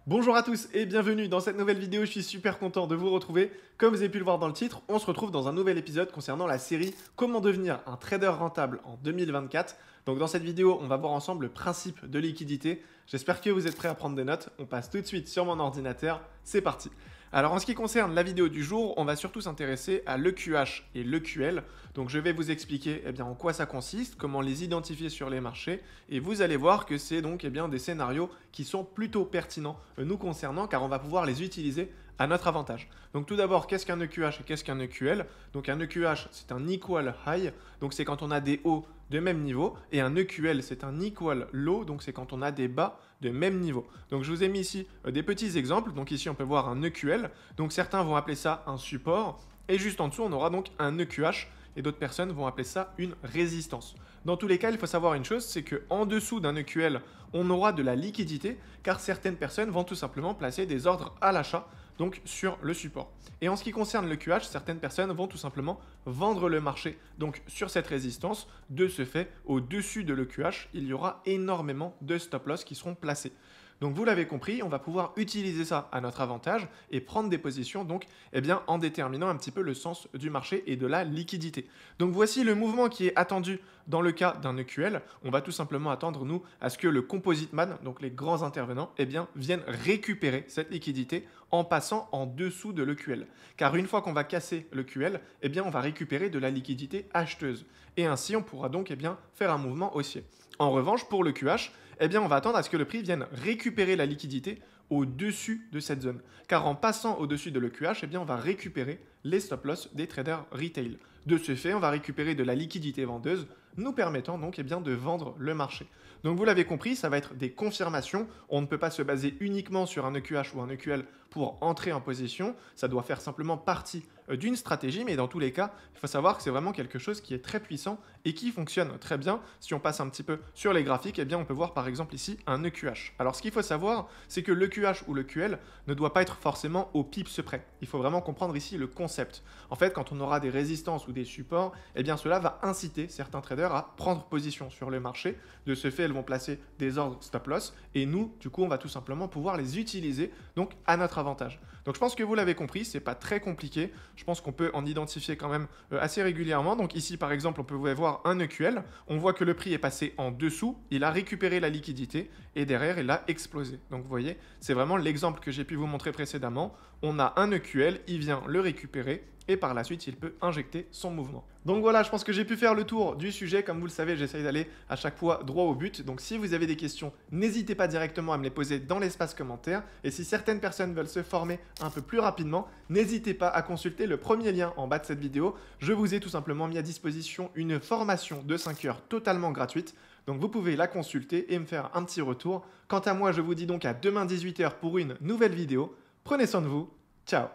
Bonjour à tous et bienvenue dans cette nouvelle vidéo, je suis super content de vous retrouver. Comme vous avez pu le voir dans le titre, on se retrouve dans un nouvel épisode concernant la série Comment devenir un trader rentable en 2024. Donc dans cette vidéo, on va voir ensemble le principe de liquidité. J'espère que vous êtes prêts à prendre des notes. On passe tout de suite sur mon ordinateur, c'est parti. Alors en ce qui concerne la vidéo du jour, on va surtout s'intéresser à l'EQH et l'EQL. Donc je vais vous expliquer en quoi ça consiste, comment les identifier sur les marchés, et vous allez voir que c'est donc des scénarios qui sont plutôt pertinents nous concernant, car on va pouvoir les utiliser à notre avantage. Donc tout d'abord, qu'est-ce qu'un EQH et qu'est-ce qu'un EQL? Donc un EQH, c'est un equal high, donc c'est quand on a des hauts de même niveau, et un EQL, c'est un equal low, donc c'est quand on a des bas de même niveau. Donc je vous ai mis ici des petits exemples. Donc ici on peut voir un EQL, donc certains vont appeler ça un support, et juste en dessous on aura donc un EQH, et d'autres personnes vont appeler ça une résistance. Dans tous les cas, il faut savoir une chose, c'est qu'en dessous d'un EQL, on aura de la liquidité, car certaines personnes vont tout simplement placer des ordres à l'achat, donc sur le support. Et en ce qui concerne le QH, certaines personnes vont tout simplement vendre le marché, donc sur cette résistance. De ce fait, au-dessus de l'EQH, il y aura énormément de stop-loss qui seront placés. Donc vous l'avez compris, on va pouvoir utiliser ça à notre avantage et prendre des positions donc en déterminant un petit peu le sens du marché et de la liquidité. Donc voici le mouvement qui est attendu dans le cas d'un EQL. On va tout simplement attendre nous à ce que le composite man, donc les grands intervenants, viennent récupérer cette liquidité en passant en dessous de l'EQL. Car une fois qu'on va casser l'EQL, on va récupérer de la liquidité acheteuse. Et ainsi on pourra donc faire un mouvement haussier. En revanche, pour le QH, on va attendre à ce que le prix vienne récupérer la liquidité au-dessus de cette zone. Car en passant au-dessus de l'EQH, on va récupérer les stop-loss des traders retail. De ce fait, on va récupérer de la liquidité vendeuse, nous permettant donc de vendre le marché. Donc vous l'avez compris, ça va être des confirmations. On ne peut pas se baser uniquement sur un EQH ou un EQL pour entrer en position. Ça doit faire simplement partie d'une stratégie, mais dans tous les cas, il faut savoir que c'est vraiment quelque chose qui est très puissant et qui fonctionne très bien. Si on passe un petit peu sur les graphiques, on peut voir par exemple ici un EQH. Alors ce qu'il faut savoir, c'est que l'EQH ou l'EQL ne doit pas être forcément au pips près. Il faut vraiment comprendre ici le concept. En fait, quand on aura des résistances ou des supports, cela va inciter certains traders à prendre position sur le marché. De ce fait, elles vont placer des ordres stop-loss et nous, du coup, on va tout simplement pouvoir les utiliser donc à notre avantage. Donc je pense que vous l'avez compris, c'est pas très compliqué. Je pense qu'on peut en identifier quand même assez régulièrement. Donc ici, par exemple, on peut voir un EQL. On voit que le prix est passé en dessous. Il a récupéré la liquidité et derrière, il a explosé. Donc vous voyez, c'est vraiment l'exemple que j'ai pu vous montrer précédemment. On a un EQL, il vient le récupérer et par la suite, il peut injecter son mouvement. Donc voilà, je pense que j'ai pu faire le tour du sujet. Comme vous le savez, j'essaye d'aller à chaque fois droit au but. Donc si vous avez des questions, n'hésitez pas directement à me les poser dans l'espace commentaire. Et si certaines personnes veulent se former un peu plus rapidement, n'hésitez pas à consulter le premier lien en bas de cette vidéo. Je vous ai tout simplement mis à disposition une formation de 5 heures totalement gratuite. Donc vous pouvez la consulter et me faire un petit retour. Quant à moi, je vous dis donc à demain 18 h pour une nouvelle vidéo. Prenez soin de vous. Ciao!